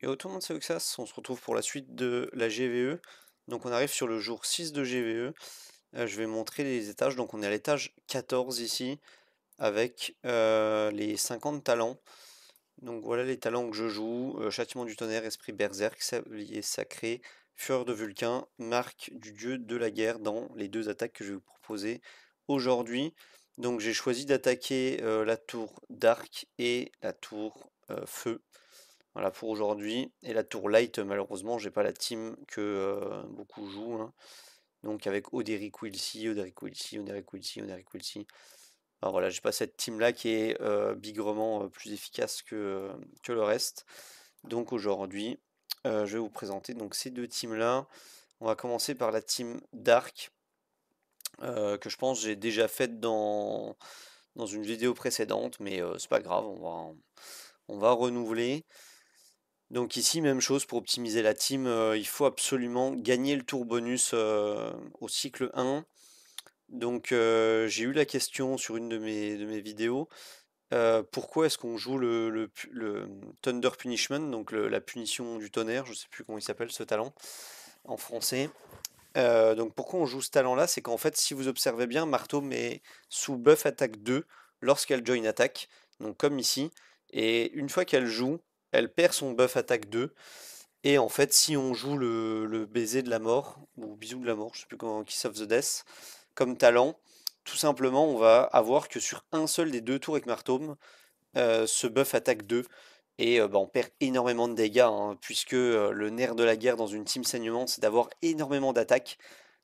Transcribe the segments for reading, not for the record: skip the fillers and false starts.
Yo tout le monde, c'est Oxas, on se retrouve pour la suite de la GVE. Donc on arrive sur le jour 6 de GVE. Je vais montrer les étages. Donc on est à l'étage 14 ici, avec les 50 talents. Donc voilà les talents que je joue. Châtiment du tonnerre, esprit berserk, sablier sacré, fureur de Vulcain, marque du dieu de la guerre dans les deux attaques que je vais vous proposer aujourd'hui. Donc j'ai choisi d'attaquer la tour d'arc et la tour feu. Voilà pour aujourd'hui. Et la tour light, malheureusement, j'ai pas la team que beaucoup jouent, hein. Donc avec Oderic Wilsey, Oderic Wilsey, Oderic Wilsey, Oderic Wilsey. Alors voilà, j'ai pas cette team là qui est bigrement plus efficace que le reste. Donc aujourd'hui, je vais vous présenter donc ces deux teams là. On va commencer par la team Dark, que je pense j'ai déjà faite dans une vidéo précédente, mais c'est pas grave, on va renouveler. Donc ici, même chose pour optimiser la team, il faut absolument gagner le tour bonus au cycle 1. Donc j'ai eu la question sur une de mes vidéos, pourquoi est-ce qu'on joue le Thunder Punishment, donc la punition du tonnerre, je sais plus comment il s'appelle ce talent en français. Donc pourquoi on joue ce talent-là, c'est qu'en fait si vous observez bien, Marteau met sous buff attaque 2 lorsqu'elle join attaque, donc comme ici, et une fois qu'elle joue, elle perd son buff attaque 2. Et en fait, si on joue le baiser de la mort, ou bisou de la mort, je sais plus comment, Kiss of the Death, comme talent, tout simplement, on va avoir que sur un seul des deux tours avec Martome, ce buff attaque 2. Et bah, on perd énormément de dégâts, hein, puisque le nerf de la guerre dans une team saignement, c'est d'avoir énormément d'attaques.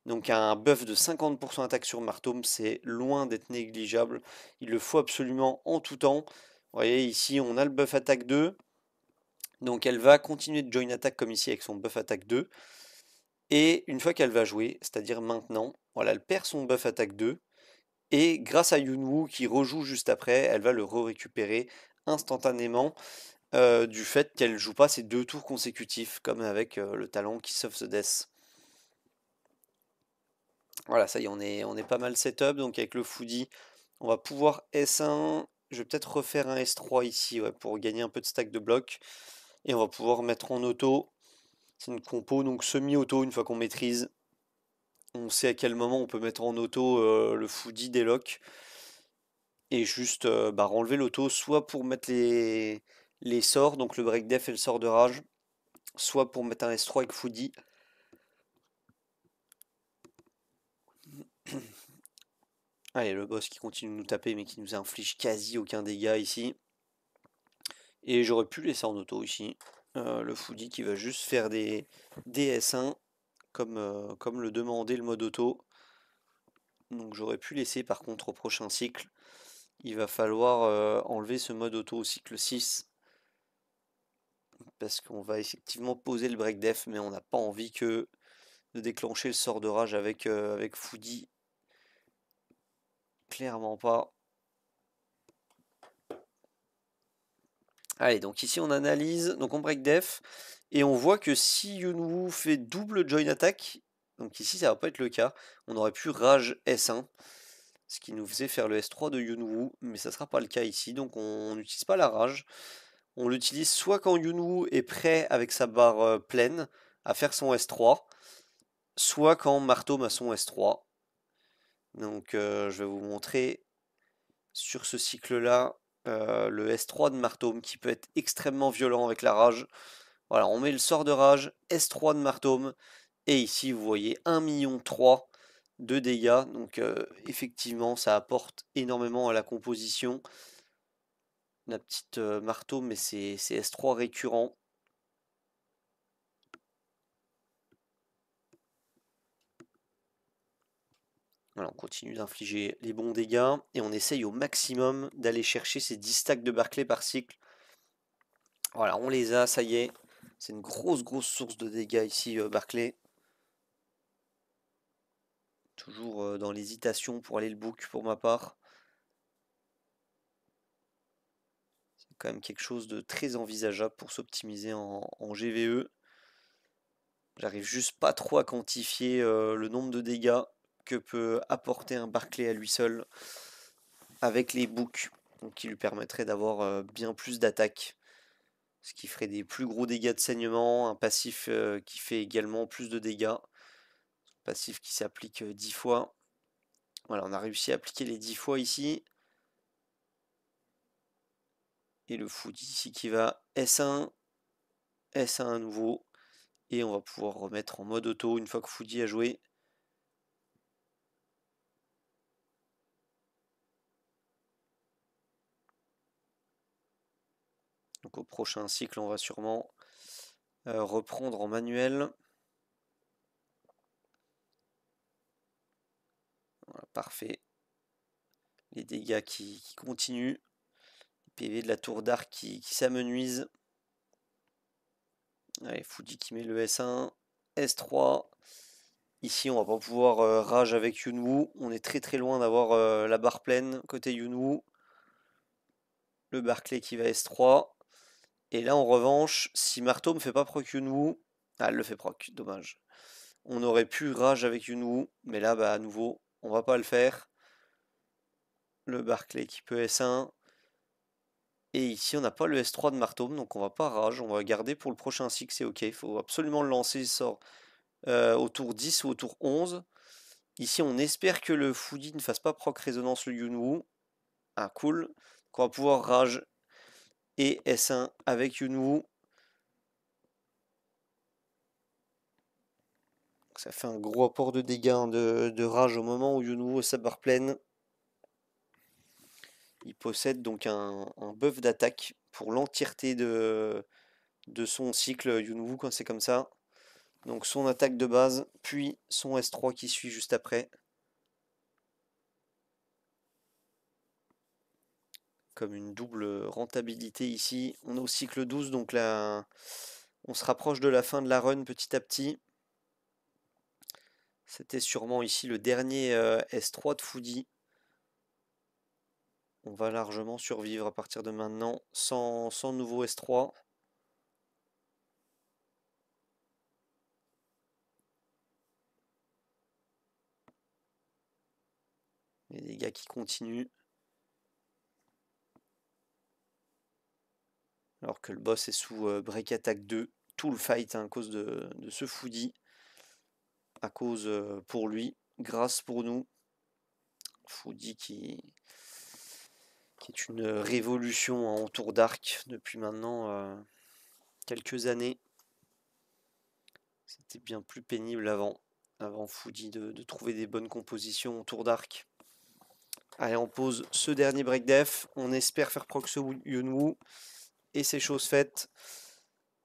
Donc un buff de 50% attaque sur Martome, c'est loin d'être négligeable. Il le faut absolument en tout temps. Vous voyez, ici, on a le buff attaque 2. Donc elle va continuer de join attack comme ici avec son buff attaque 2. Et une fois qu'elle va jouer, c'est-à-dire maintenant, voilà, elle perd son buff attaque 2. Et grâce à Yunwu qui rejoue juste après, elle va le récupérer instantanément du fait qu'elle joue pas ses deux tours consécutifs, comme avec le talent Kiss of the Death. Voilà, ça y est, on est pas mal setup. Donc avec le Foodie, on va pouvoir S1. Je vais peut-être refaire un S3 ici, ouais, pour gagner un peu de stack de bloc. Et on va pouvoir mettre en auto. C'est une compo donc semi-auto une fois qu'on maîtrise. On sait à quel moment on peut mettre en auto le foodie des locks. Et juste bah, enlever l'auto, soit pour mettre les sorts, donc le break def et le sort de rage, soit pour mettre un S3 avec foodie. Allez, le boss qui continue de nous taper mais qui nous inflige quasi aucun dégât ici. Et j'aurais pu laisser en auto ici. Le foodie qui va juste faire des S1 comme le demandait le mode auto. Donc j'aurais pu laisser par contre au prochain cycle. Il va falloir enlever ce mode auto au cycle 6. Parce qu'on va effectivement poser le break def, mais on n'a pas envie que de déclencher le sort de rage avec Foodie. Clairement pas. Allez, donc ici on analyse, donc on break def, et on voit que si Yunwu fait double join attack, donc ici ça va pas être le cas, on aurait pu rage S1, ce qui nous faisait faire le S3 de Yunwu, mais ça sera pas le cas ici, donc on n'utilise pas la rage. On l'utilise soit quand Yunwu est prêt avec sa barre pleine à faire son S3, soit quand Marteau a son S3. Donc je vais vous montrer sur ce cycle-là le S3 de Martome qui peut être extrêmement violent avec la rage. Voilà, on met le sort de rage, S3 de Martome, et ici vous voyez 1,3 million de dégâts. Donc effectivement ça apporte énormément à la composition. La petite Martome, mais c'est S3 récurrent. Voilà, on continue d'infliger les bons dégâts et on essaye au maximum d'aller chercher ces 10 stacks de Barclay par cycle. Voilà, on les a, ça y est. C'est une grosse source de dégâts ici, Barclay. Toujours dans l'hésitation pour aller le book pour ma part. C'est quand même quelque chose de très envisageable pour s'optimiser en GVE. J'arrive juste pas trop à quantifier le nombre de dégâts que peut apporter un Barclay à lui seul avec les books, donc qui lui permettraient d'avoir bien plus d'attaques. ce qui ferait des plus gros dégâts de saignement, un passif qui fait également plus de dégâts, passif qui s'applique 10 fois. Voilà, on a réussi à appliquer les 10 fois ici. Et le foot ici qui va S1, S1 à nouveau, et on va pouvoir remettre en mode auto une fois que Foodie a joué. Donc au prochain cycle, on va sûrement reprendre en manuel. Voilà, parfait. Les dégâts qui continuent. PV de la tour d'arc qui s'amenuise. Allez, Foodie qui met le S1, S3. Ici, on va pas pouvoir rage avec Yunwu. On est très loin d'avoir la barre pleine côté Yunwu. Le Barclay qui va S3. Et là, en revanche, si Marteau me fait pas proc Yunwu, ah, elle le fait proc, dommage. On aurait pu rage avec Yunwu, mais là, bah, à nouveau, on va pas le faire. Le Barclay qui peut S1. Et ici, on n'a pas le S3 de Marteau, donc on va pas rage. On va garder pour le prochain cycle, c'est ok. Il faut absolument le lancer, il sort au tour 10 ou au tour 11. Ici, on espère que le Foodie ne fasse pas proc résonance le Yunwu. Ah, cool. Donc on va pouvoir rage et S1 avec Yunwu. Ça fait un gros apport de dégâts de rage au moment où Yunwu a sa barre pleine. Il possède donc un buff d'attaque pour l'entièreté de son cycle Yunwu quand c'est comme ça. Donc son attaque de base, puis son S3 qui suit juste après. Comme une double rentabilité ici. On est au cycle 12, donc là, on se rapproche de la fin de la run petit à petit. C'était sûrement ici le dernier S3 de Foodie. On va largement survivre à partir de maintenant sans nouveau S3. Les dégâts qui continuent. Alors que le boss est sous break attack 2. Tout le fight à cause de ce Foodie. À cause pour lui, grâce pour nous. Foodie qui est une révolution en tour d'arc depuis maintenant quelques années. C'était bien plus pénible avant Foodie de trouver des bonnes compositions en tour d'arc. Allez, on pose ce dernier break def. On espère faire proc ce Yunwu. Et c'est chose faite.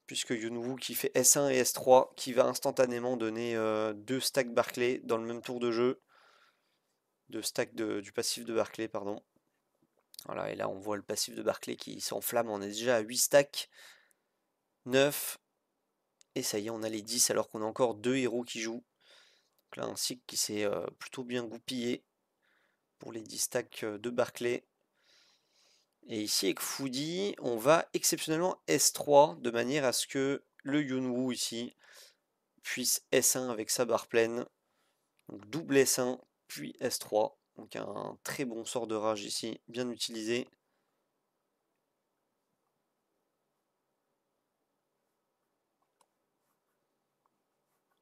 Puisque Yunwu qui fait S1 et S3, qui va instantanément donner 2 stacks Barclay dans le même tour de jeu. 2 stacks du passif de Barclay, pardon. Voilà, et là on voit le passif de Barclay qui s'enflamme. On est déjà à 8 stacks. 9. Et ça y est, on a les 10 alors qu'on a encore 2 héros qui jouent. Donc là, un cycle qui s'est plutôt bien goupillé pour les 10 stacks de Barclay. Et ici, avec Foodie, on va exceptionnellement S3 de manière à ce que le Yunwu ici puisse S1 avec sa barre pleine. Donc double S1 puis S3. Donc un très bon sort de rage ici, bien utilisé.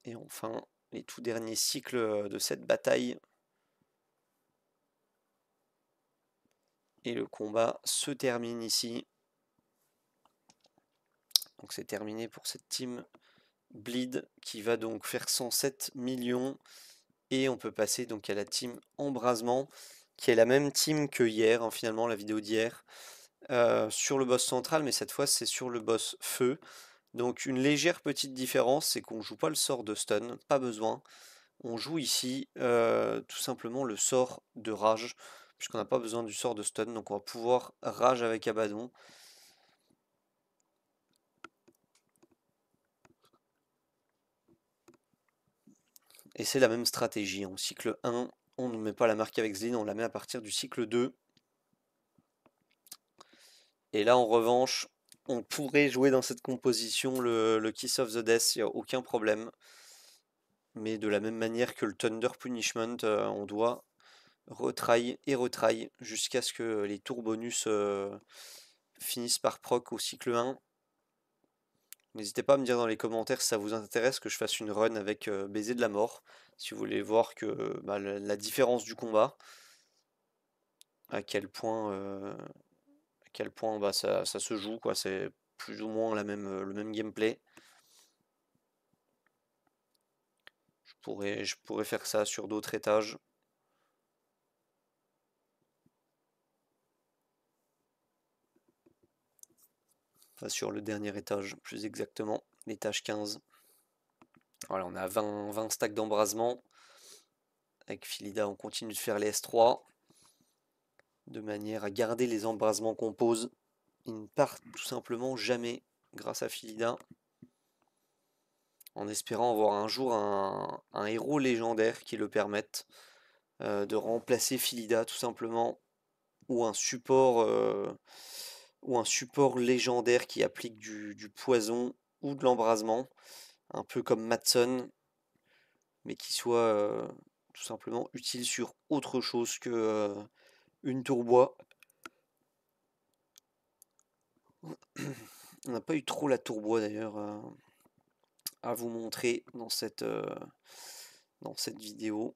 Et enfin, les tout derniers cycles de cette bataille. Et le combat se termine ici. Donc c'est terminé pour cette team Bleed qui va donc faire 107 millions. Et on peut passer donc à la team Embrasement, qui est la même team que hier, hein, finalement, la vidéo d'hier, sur le boss central, mais cette fois c'est sur le boss feu. Donc une légère petite différence, c'est qu'on joue pas le sort de stun, pas besoin. On joue ici tout simplement le sort de rage, puisqu'on n'a pas besoin du sort de stun, donc on va pouvoir rage avec Abaddon. Et c'est la même stratégie. En cycle 1, on ne met pas la marque avec Zlin, on la met à partir du cycle 2. Et là, en revanche, on pourrait jouer dans cette composition le Kiss of the Death, il n'y a aucun problème. Mais de la même manière que le Thunder Punishment, on doit retry et retry jusqu'à ce que les tours bonus finissent par proc au cycle 1. N'hésitez pas à me dire dans les commentaires si ça vous intéresse que je fasse une run avec Baiser de la Mort, si vous voulez voir que bah, la différence du combat, à quel point bah, ça se joue, quoi. C'est plus ou moins le même gameplay. Je pourrais faire ça sur d'autres étages. Enfin, sur le dernier étage, plus exactement, l'étage 15. Voilà, on a 20 stacks d'embrasement. Avec Philida, on continue de faire les S3 de manière à garder les embrasements qu'on pose. Ils ne partent tout simplement jamais grâce à Philida. En espérant avoir un jour un héros légendaire qui le permette de remplacer Philida tout simplement, ou un support légendaire qui applique du poison ou de l'embrasement, un peu comme Matson, mais qui soit tout simplement utile sur autre chose que une tourbois. On n'a pas eu trop la tourbois d'ailleurs à vous montrer dans cette vidéo,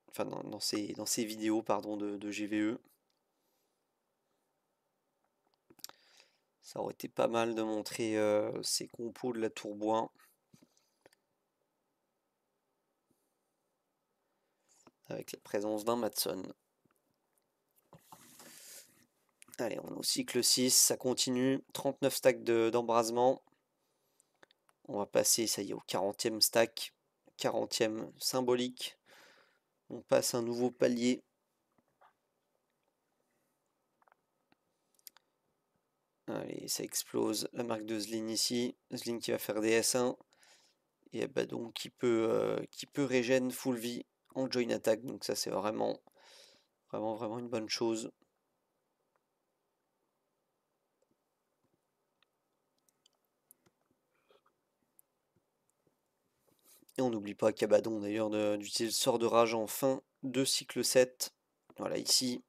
enfin dans ces vidéos pardon, de GVE. Ça aurait été pas mal de montrer ces compos de la tourbois. Avec la présence d'un Matson. Allez, on est au cycle 6, ça continue. 39 stacks d'embrasement. On va passer, ça y est, au 40e stack. 40e symbolique. On passe un nouveau palier. Allez, ça explose. La marque de Zlin ici. Zlin qui va faire des S1. Et bah donc qui peut régène full vie en join attack. Donc ça c'est vraiment une bonne chose. Et on n'oublie pas qu'Abaddon d'ailleurs d'utiliser le sort de rage en fin de cycle 7. Voilà, ici,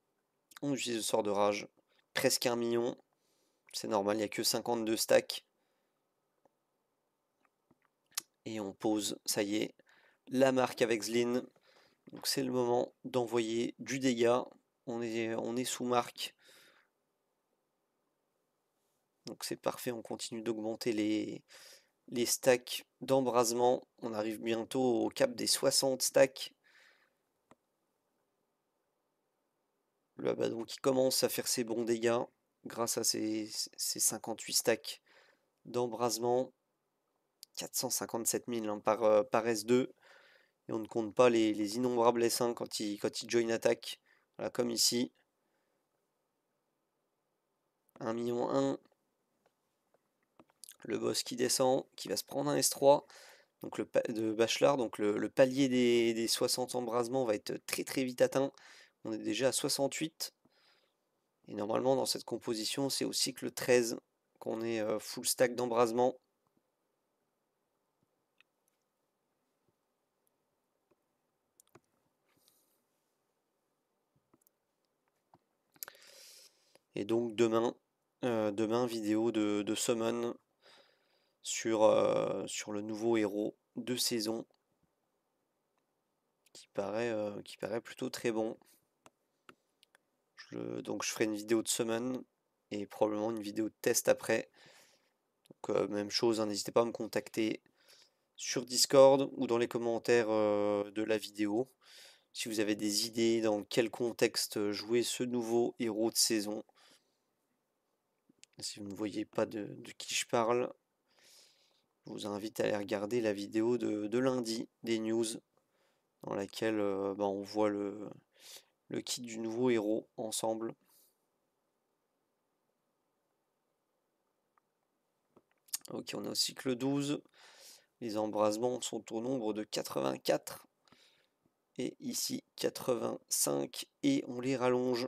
on utilise le sort de rage. Presque 1 million. C'est normal, il n'y a que 52 stacks. Et on pose, ça y est, la marque avec Zlin. Donc c'est le moment d'envoyer du dégât. On est sous marque. Donc c'est parfait, on continue d'augmenter les stacks d'embrasement. On arrive bientôt au cap des 60 stacks. Le Abaddon qui commence à faire ses bons dégâts grâce à ses 58 stacks d'embrasement. 457 000 hein, par S2. Et on ne compte pas les innombrables S1 quand il join attaque. Voilà, comme ici. 1 million 1. Le boss qui descend, qui va se prendre un S3. Donc de Bachelard, donc le palier des 60 embrasements va être très très vite atteint. On est déjà à 68. Et normalement dans cette composition, c'est au cycle 13 qu'on est full stack d'embrasement. Et donc demain, vidéo de summon sur le nouveau héros de saison qui paraît plutôt très bon. Donc je ferai une vidéo de summon et probablement une vidéo de test après. Donc même chose, hein, n'hésitez pas à me contacter sur Discord ou dans les commentaires de la vidéo si vous avez des idées dans quel contexte jouer ce nouveau héros de saison. Si vous ne voyez pas de qui je parle, je vous invite à aller regarder la vidéo de lundi des news dans laquelle on voit le kit du nouveau héros ensemble. Ok, on est au cycle 12. Les embrasements sont au nombre de 84. Et ici 85. Et on les rallonge.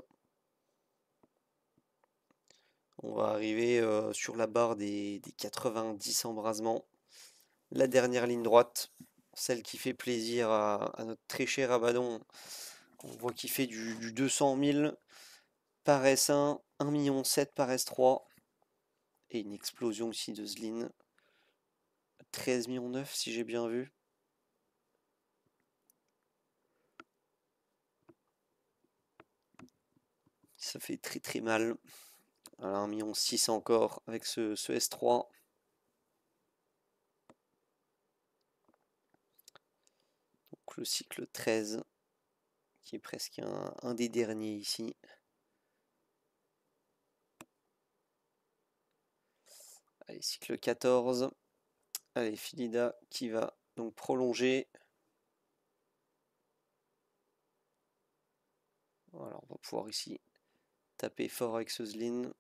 On va arriver sur la barre des 90 embrasements. La dernière ligne droite, celle qui fait plaisir à notre très cher Abaddon. On voit qu'il fait du 200 000 par S1, 1,7 million par S3. Et une explosion aussi de Zlin. 13 millions 9 si j'ai bien vu. Ça fait très très mal. Voilà, 1 million 6 encore avec ce S3. Donc le cycle 13, qui est presque un des derniers ici. Allez, cycle 14. Allez, Philida qui va donc prolonger. Voilà, on va pouvoir ici taper fort avec ce Zlin.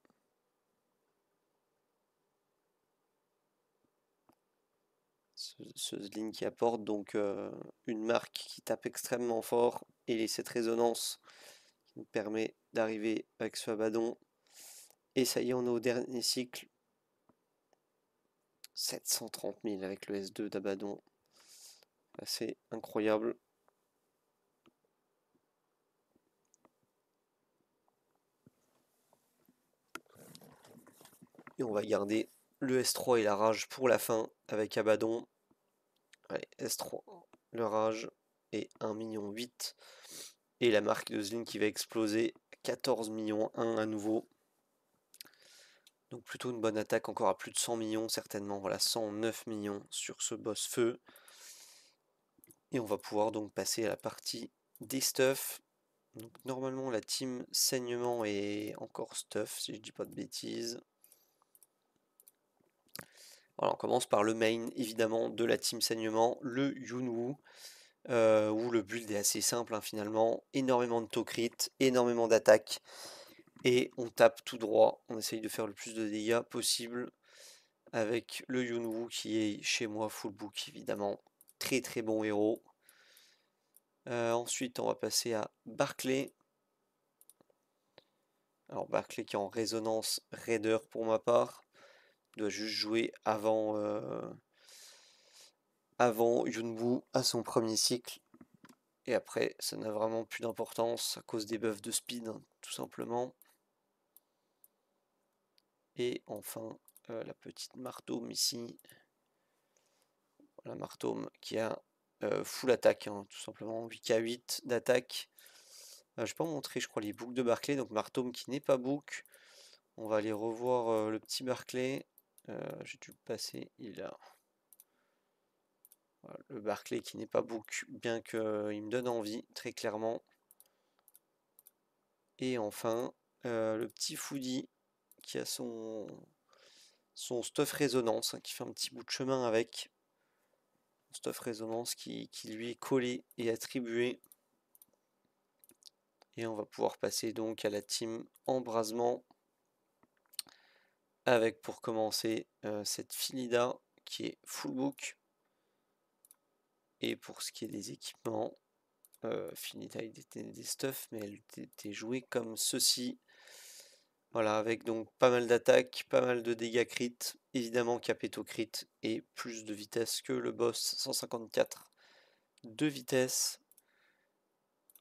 Ce Zlin qui apporte donc une marque qui tape extrêmement fort et cette résonance qui nous permet d'arriver avec ce Abaddon. Et ça y est, on est au dernier cycle. 730 000 avec le S2 d'Abaddon. C'est incroyable. Et on va garder le S3 et la rage pour la fin avec Abaddon. Allez, S3, le rage et 1 million 8. Et la marque de Zlin qui va exploser 14 millions 1 à nouveau. Donc plutôt une bonne attaque, encore à plus de 100 millions certainement. Voilà, 109 millions sur ce boss feu. Et on va pouvoir donc passer à la partie des stuffs. Donc normalement la team saignement est encore stuff, si je dis pas de bêtises. Voilà, on commence par le main évidemment de la team saignement, le Yunwu, où le build est assez simple hein, finalement. Énormément de taux crit, énormément d'attaques. Et on tape tout droit, on essaye de faire le plus de dégâts possible avec le Yunwu qui est chez moi full book évidemment. Très très bon héros. Ensuite on va passer à Barclay. Alors Barclay qui est en résonance raider pour ma part. Il doit juste jouer avant Yunwu à son premier cycle. Et après ça n'a vraiment plus d'importance à cause des buffs de speed hein, tout simplement. Et enfin la petite Martome ici. La Martome qui a full attaque hein, tout simplement. 8k8 d'attaque. Je vais pas montrer je crois les books de Barclay. Donc Martome qui n'est pas book. On va aller revoir le petit Barclay. J'ai dû le passer, il est là. Voilà, le Barclay qui n'est pas book, bien qu'il me donne envie, très clairement. Et enfin, le petit Foodie qui a son stuff résonance, hein, qui fait un petit bout de chemin avec. Stuff résonance qui lui est collé et attribué. Et on va pouvoir passer donc à la team embrasement. Avec pour commencer cette Philida qui est full book. Et pour ce qui est des équipements, Philida était des stuffs, mais elle était jouée comme ceci. Voilà, avec donc pas mal d'attaques, pas mal de dégâts crit, évidemment Capetto crit et plus de vitesse que le boss, 154 de vitesse.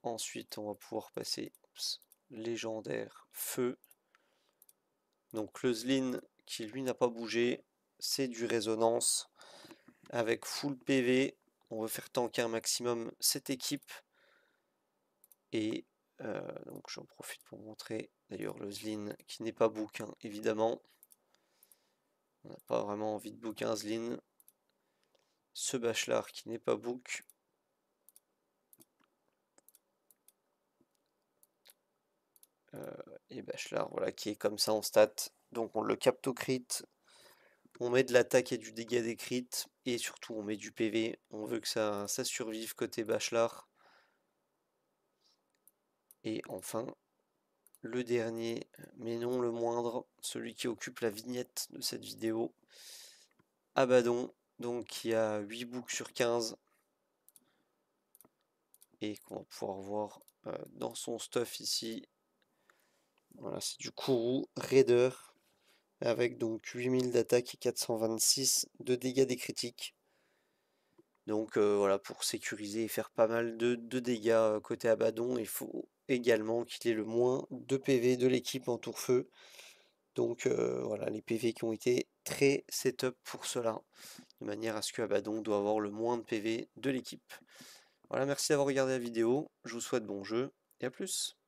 Ensuite, on va pouvoir passer légendaire feu. Donc le Zlin qui lui n'a pas bougé, c'est du résonance avec full PV. On veut faire tanker un maximum cette équipe. Et donc j'en profite pour montrer d'ailleurs le Zlin qui n'est pas book hein, évidemment. On n'a pas vraiment envie de book un Zlin. Ce Bachelard qui n'est pas book. Et Bachelard voilà, qui est comme ça en stat. Donc on le capte au crit. On met de l'attaque et du dégât des crits. Et surtout on met du PV. On veut que ça survive côté Bachelard. Et enfin, le dernier, mais non le moindre, celui qui occupe la vignette de cette vidéo, Abaddon, donc qui a 8 books sur 15, et qu'on va pouvoir voir dans son stuff ici. Voilà, c'est du Kourou Raider, avec donc 8000 d'attaque et 426 de dégâts des critiques. Donc voilà, pour sécuriser et faire pas mal de dégâts côté Abaddon, il faut également qu'il ait le moins de PV de l'équipe en tour feu. Donc voilà, les PV qui ont été très setup pour cela. de manière à ce que Abaddon doit avoir le moins de PV de l'équipe. Voilà, merci d'avoir regardé la vidéo, je vous souhaite bon jeu, et à plus.